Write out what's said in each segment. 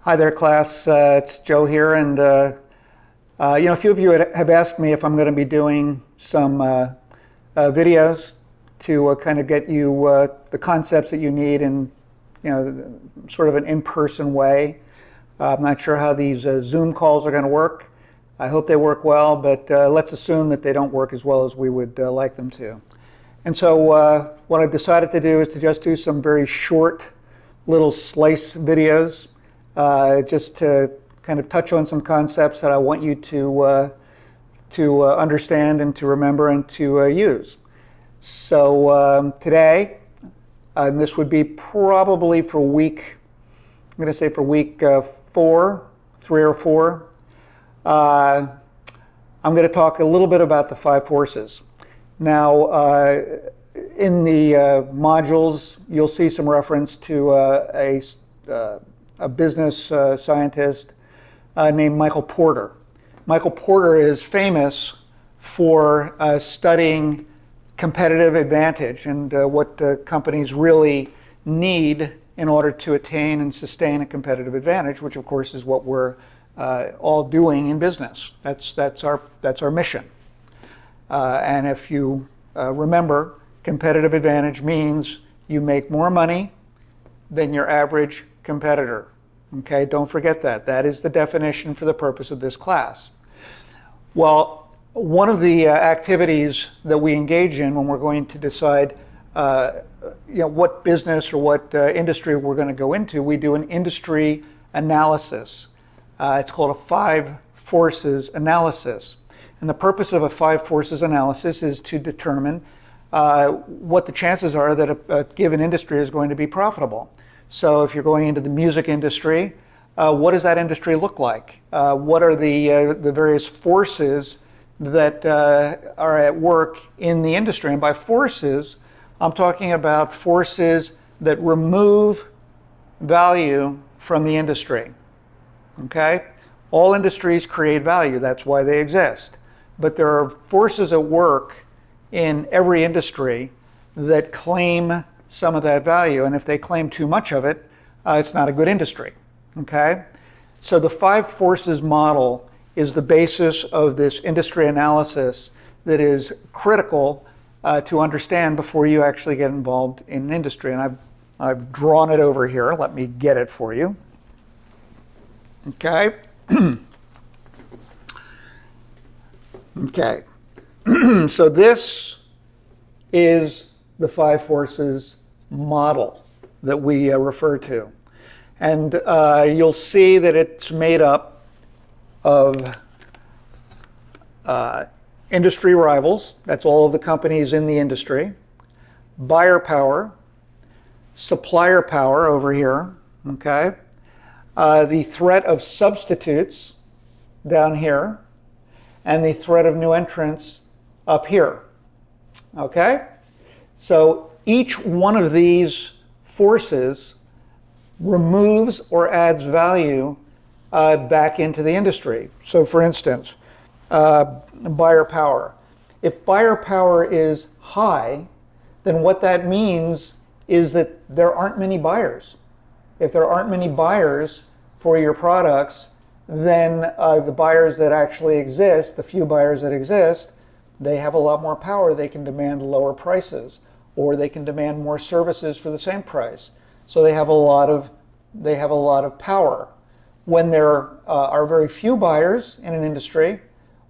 Hi there, class. It's Joe here, and a few of you have asked me if I'm going to be doing some videos to kind of get you the concepts that you need in, sort of an in-person way. I'm not sure how these Zoom calls are going to work. I hope they work well, but let's assume that they don't work as well as we would like them to. And so what I've decided to do is to just do some very short little slice videos. Just to kind of touch on some concepts that I want you to understand and to remember and to use. So today, and this would be probably for week, I'm going to say for week 3 or 4, I'm going to talk a little bit about the 5 forces. Now, in the modules, you'll see some reference to a business scientist named Michael Porter. Michael Porter is famous for studying competitive advantage and what companies really need in order to attain and sustain a competitive advantage, which of course is what we're all doing in business. That's our mission. And if you remember, competitive advantage means you make more money than your average competitor. Okay, don't forget that. That is the definition for the purpose of this class. Well, one of the activities that we engage in when we're going to decide what business or what industry we're going to go into, we do an industry analysis. It's called a 5 forces analysis. And the purpose of a 5 forces analysis is to determine what the chances are that a given industry is going to be profitable. So if you're going into the music industry, what does that industry look like? What are the various forces that are at work in the industry? And by forces, I'm talking about forces that remove value from the industry. Okay? All industries create value. That's why they exist. But there are forces at work in every industry that claim some of that value, and if they claim too much of it, it's not a good industry. Okay? So the 5 forces model is the basis of this industry analysis that is critical to understand before you actually get involved in an industry. And I've drawn it over here. Let me get it for you. Okay? Okay. So this is the 5 forces model that we refer to. And you'll see that it's made up of industry rivals, that's all of the companies in the industry, buyer power, supplier power over here, okay, the threat of substitutes down here, and the threat of new entrants up here, okay? So each one of these forces removes or adds value back into the industry. So for instance, buyer power. If buyer power is high, then what that means is that there aren't many buyers. If there aren't many buyers for your products, then the buyers that actually exist, the few buyers that exist, they have a lot more power. They can demand lower prices, or they can demand more services for the same price. So they have a lot of power. When there are very few buyers in an industry,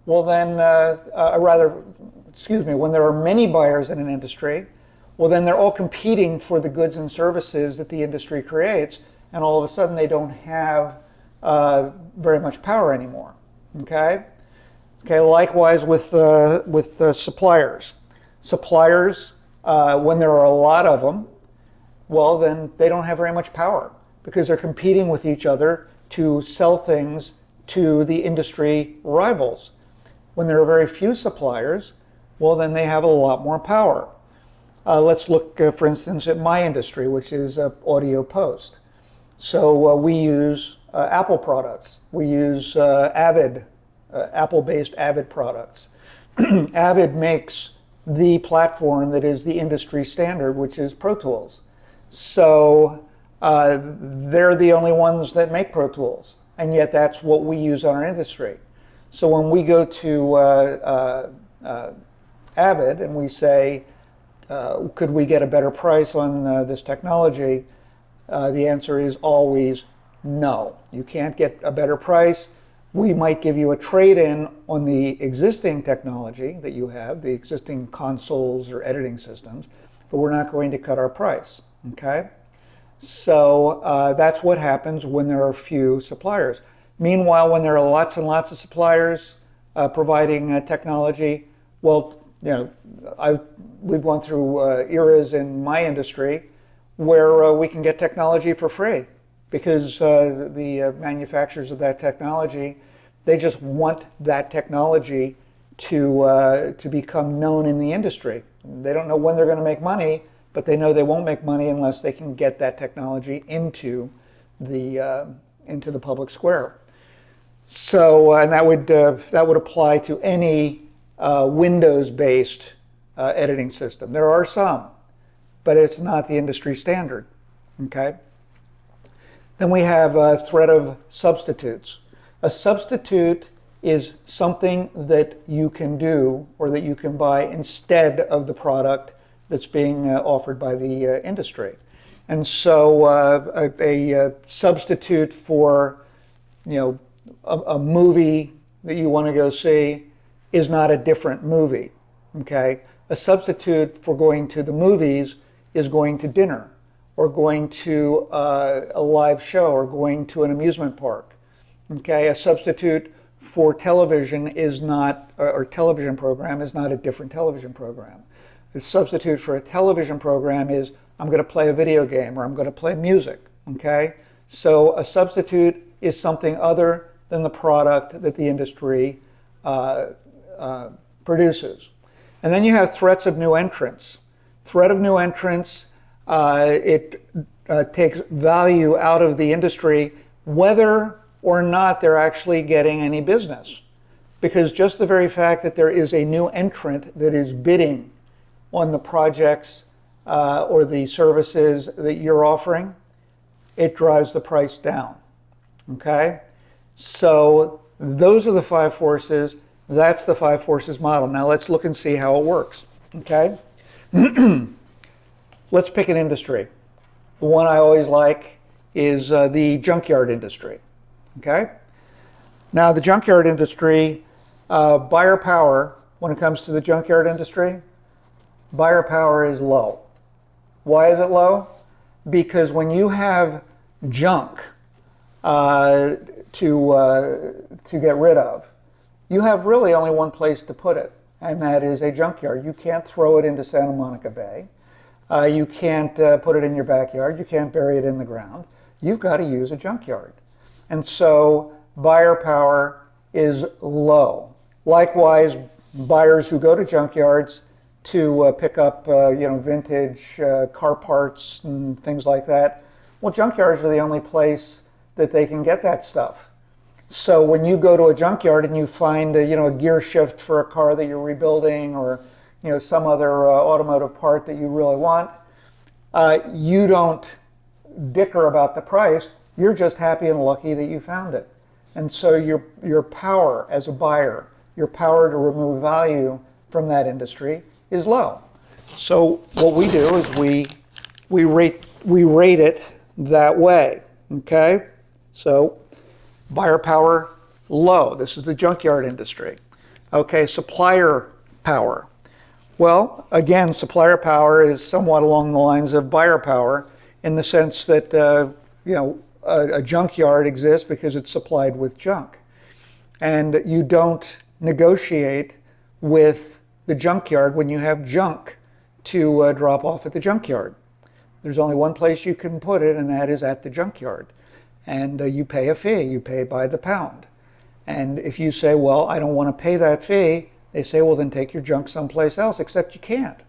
well then, when there are many buyers in an industry, well then they're all competing for the goods and services that the industry creates, and all of a sudden they don't have very much power anymore. Okay. Okay. Likewise with suppliers. Suppliers, when there are a lot of them, well then they don't have very much power because they're competing with each other to sell things to the industry rivals. When there are very few suppliers, well then they have a lot more power. Let's look, for instance, at my industry, which is audio post. So we use Apple products. We use Avid, Apple-based Avid products. Avid makes the platform that is the industry standard, which is Pro Tools. So they're the only ones that make Pro Tools, and yet that's what we use in our industry. So when we go to Avid and we say, could we get a better price on this technology? The answer is always no. You can't get a better price. We might give you a trade-in on the existing technology that you have, the existing consoles or editing systems, but we're not going to cut our price, okay? So that's what happens when there are few suppliers. Meanwhile, when there are lots and lots of suppliers providing technology, well, you know, we've gone through eras in my industry where we can get technology for free because the manufacturers of that technology, they just want that technology to become known in the industry. They don't know when they're going to make money, but they know they won't make money unless they can get that technology into the public square. So, and that would apply to any Windows-based editing system. There are some, but it's not the industry standard. Okay. Then we have a threat of substitutes. A substitute is something that you can do or that you can buy instead of the product that's being offered by the industry. And so a substitute for, you know, a movie that you want to go see is not a different movie, okay? A substitute for going to the movies is going to dinner or going to a live show or going to an amusement park, okay? A substitute for television is not, or television program is not a different television program. The substitute for a television program is I'm going to play a video game or I'm going to play music, okay? So a substitute is something other than the product that the industry produces. And then you have threats of new entrants. Threat of new entrants, it takes value out of the industry whether or not they're actually getting any business. Because just the very fact that there is a new entrant that is bidding on the projects or the services that you're offering, it drives the price down, okay? So those are the five forces. That's the five forces model. Now let's look and see how it works, okay? Let's pick an industry. The one I always like is the junkyard industry, okay? Now the junkyard industry, buyer power, when it comes to the junkyard industry, buyer power is low. Why is it low? Because when you have junk to get rid of, you have really only one place to put it, and that is a junkyard. You can't throw it into Santa Monica Bay. You can't put it in your backyard. You can't bury it in the ground. You've got to use a junkyard. And so buyer power is low. Likewise, buyers who go to junkyards to pick up vintage car parts and things like that, well, junkyards are the only place that they can get that stuff. So when you go to a junkyard and you find a gear shift for a car that you're rebuilding or some other automotive part that you really want, you don't dicker about the price. You're just happy and lucky that you found it. And so your power as a buyer, your power to remove value from that industry is low. So what we do is we rate it that way. Okay? So buyer power low. This is the junkyard industry. Okay, supplier power. Well, again, supplier power is somewhat along the lines of buyer power in the sense that a junkyard exists because it's supplied with junk. And you don't negotiate with the junkyard when you have junk to drop off at the junkyard. There's only one place you can put it, and that is at the junkyard. And you pay a fee. You pay by the pound. And if you say, well, I don't want to pay that fee, they say, well, then take your junk someplace else, except you can't.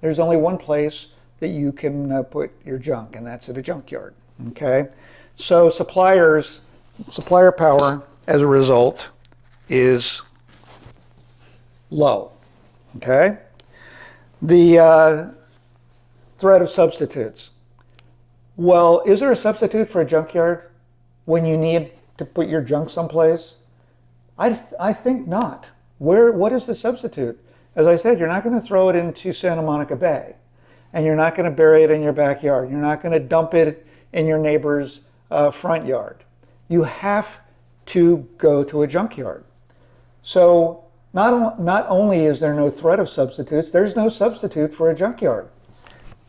There's only one place that you can put your junk, and that's at a junkyard. Okay? So supplier power, as a result, is low. Okay? The threat of substitutes. Well, is there a substitute for a junkyard when you need to put your junk someplace? I think not. What is the substitute? As I said, you're not going to throw it into Santa Monica Bay, and you're not going to bury it in your backyard. You're not going to dump it in your neighbor's front yard. You have to go to a junkyard. So not only is there no threat of substitutes, there's no substitute for a junkyard.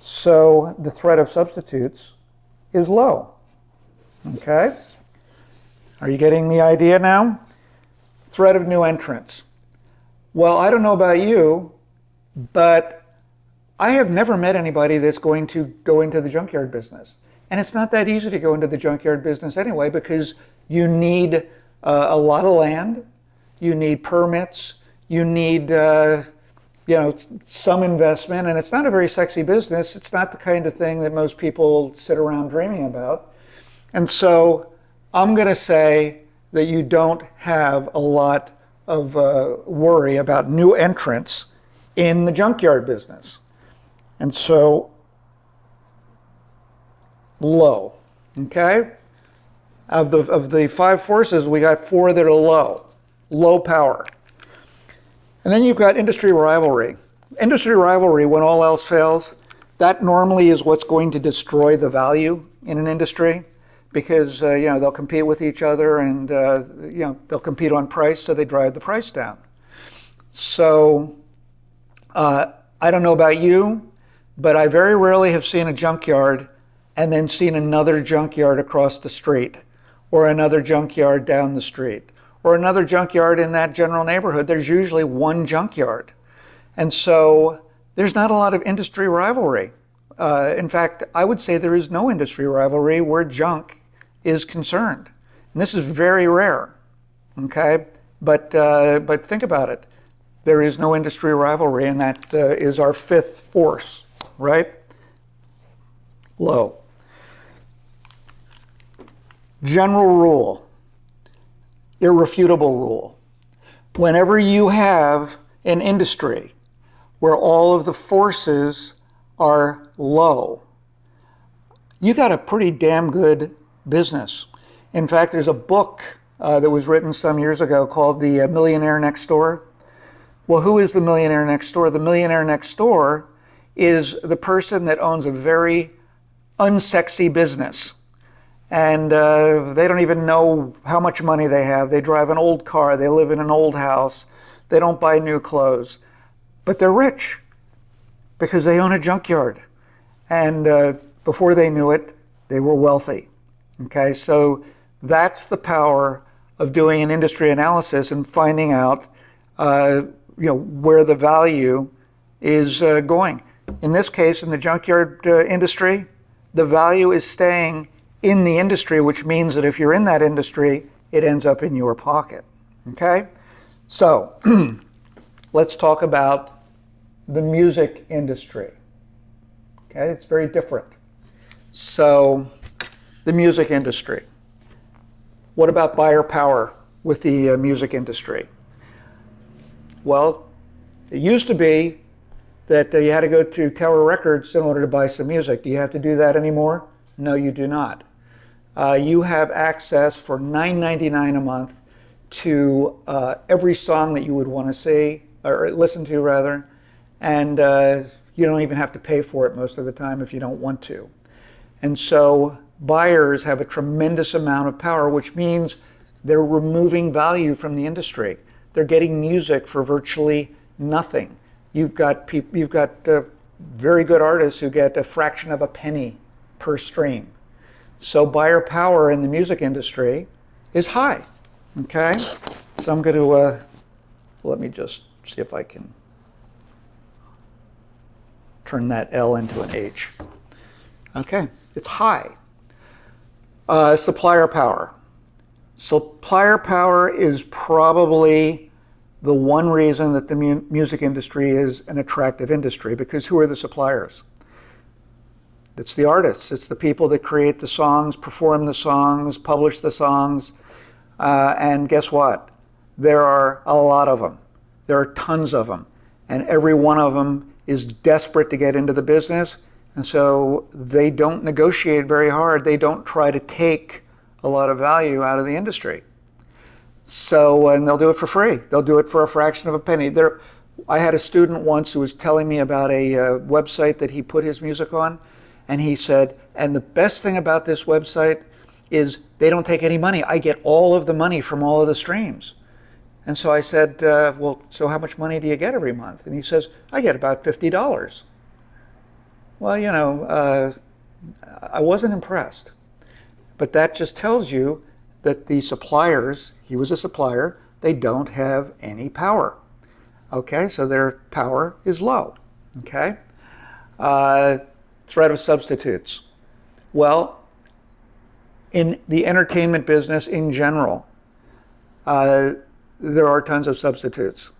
So the threat of substitutes is low. Okay? Are you getting the idea now? Threat of new entrants. Well, I don't know about you, but I have never met anybody that's going to go into the junkyard business. And it's not that easy to go into the junkyard business anyway, because you need a lot of land, you need permits, you need some investment, and it's not a very sexy business. It's not the kind of thing that most people sit around dreaming about. And so I'm going to say that you don't have a lot of worry about new entrants in the junkyard business. And so low, okay? Of the five forces, we got four that are low power. And then you've got industry rivalry. Industry rivalry, when all else fails, that normally is what's going to destroy the value in an industry, because they'll compete with each other, and they'll compete on price, so they drive the price down. So I don't know about you, but I very rarely have seen a junkyard and then seen another junkyard across the street, or another junkyard down the street, or another junkyard in that general neighborhood. There's usually one junkyard. And so there's not a lot of industry rivalry. In fact, I would say there is no industry rivalry where junk is concerned. And this is very rare, okay? But think about it. There is no industry rivalry, and that is our fifth force, right? Low. General rule, irrefutable rule. Whenever you have an industry where all of the forces are low, you got a pretty damn good business. In fact, there's a book that was written some years ago called The Millionaire Next Door. Well, who is the millionaire next door? The millionaire next door is the person that owns a very unsexy business. And they don't even know how much money they have. They drive an old car. They live in an old house. They don't buy new clothes. But they're rich because they own a junkyard. And before they knew it, they were wealthy. Okay, so that's the power of doing an industry analysis and finding out where the value is going. In this case, in the junkyard industry, the value is staying in the industry, which means that if you're in that industry, it ends up in your pocket. Okay? So let's talk about the music industry. Okay, it's very different. So the music industry. What about buyer power with the music industry? Well, it used to be that you had to go to Tower Records in order to buy some music. Do you have to do that anymore? No, you do not. You have access for $9.99 a month to every song that you would want to see, or listen to rather, and you don't even have to pay for it most of the time if you don't want to. And so buyers have a tremendous amount of power, which means they're removing value from the industry. They're getting music for virtually nothing. You've got very good artists who get a fraction of a penny per stream. So buyer power in the music industry is high. Okay, so I'm going to let me just see if I can turn that L into an H. Okay, it's high. Supplier power. Supplier power is probably the one reason that the music industry is an attractive industry, because who are the suppliers? It's the artists. It's the people that create the songs, perform the songs, publish the songs. And guess what? There are a lot of them. There are tons of them. And every one of them is desperate to get into the business. And so they don't negotiate very hard. They don't try to take a lot of value out of the industry. So, and they'll do it for free. They'll do it for a fraction of a penny. I had a student once who was telling me about a website that he put his music on, and he said, and the best thing about this website is they don't take any money. I get all of the money from all of the streams. And so I said, well, so how much money do you get every month? And he says, I get about $50. Well, you know, I wasn't impressed. But that just tells you that the suppliers, he was a supplier, they don't have any power. Okay, so their power is low. Okay? Threat of substitutes. Well, in the entertainment business in general, there are tons of substitutes.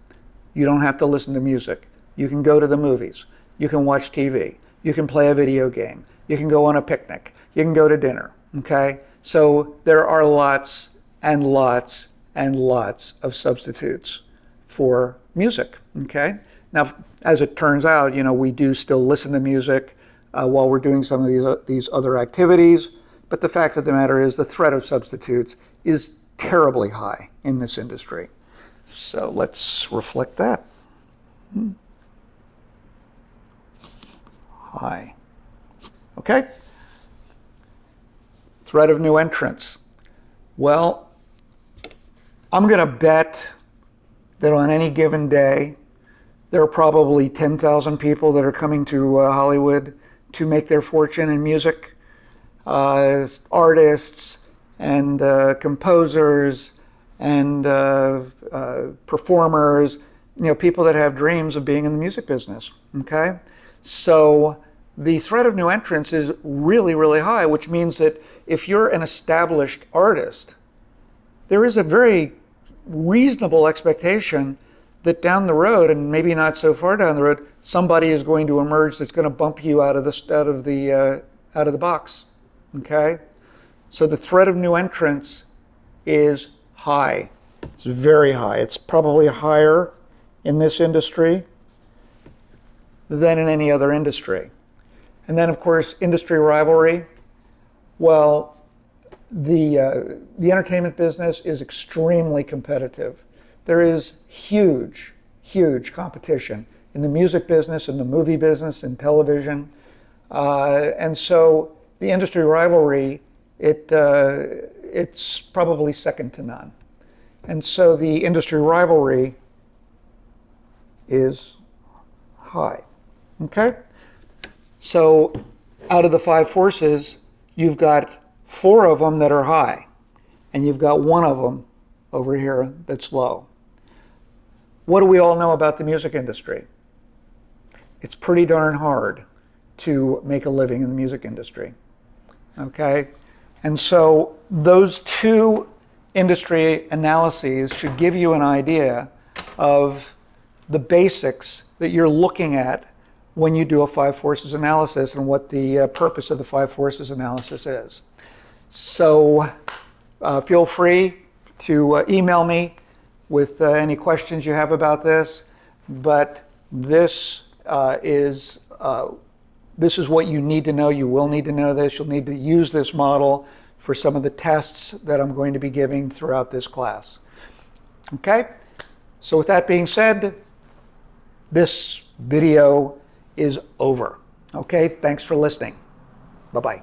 You don't have to listen to music. You can go to the movies. You can watch TV. You can play a video game. You can go on a picnic. You can go to dinner. Okay? So there are lots and lots and lots of substitutes for music. Okay? Now, as it turns out, you know, we do still listen to music while we're doing some of these other activities. But the fact of the matter is the threat of substitutes is terribly high in this industry. So let's reflect that. High. Okay? Threat of new entrants. Well, I'm going to bet that on any given day, there are probably 10,000 people that are coming to Hollywood to make their fortune in music. Artists and composers and performers, you know, people that have dreams of being in the music business. Okay? So the threat of new entrants is really, really high, which means that if you're an established artist, there is a very reasonable expectation that down the road, and maybe not so far down the road, somebody is going to emerge that's going to bump you out of the box. Okay? So the threat of new entrants is high. It's very high. It's probably higher in this industry than in any other industry. And then, of course, industry rivalry. Well, the entertainment business is extremely competitive. There is huge, huge competition in the music business, in the movie business, in television. And so the industry rivalry, it's probably second to none. And so the industry rivalry is high. Okay? So out of the 5 forces, you've got 4 of them that are high, and you've got 1 of them over here that's low. What do we all know about the music industry? It's pretty darn hard to make a living in the music industry. Okay? And so those 2 industry analyses should give you an idea of the basics that you're looking at when you do a 5 forces analysis and what the purpose of the 5 forces analysis is. So feel free to email me with any questions you have about this, but this is what you need to know. You will need to know this. You'll need to use this model for some of the tests that I'm going to be giving throughout this class. Okay? So with that being said, this video is over. Okay? Thanks for listening. Bye-bye.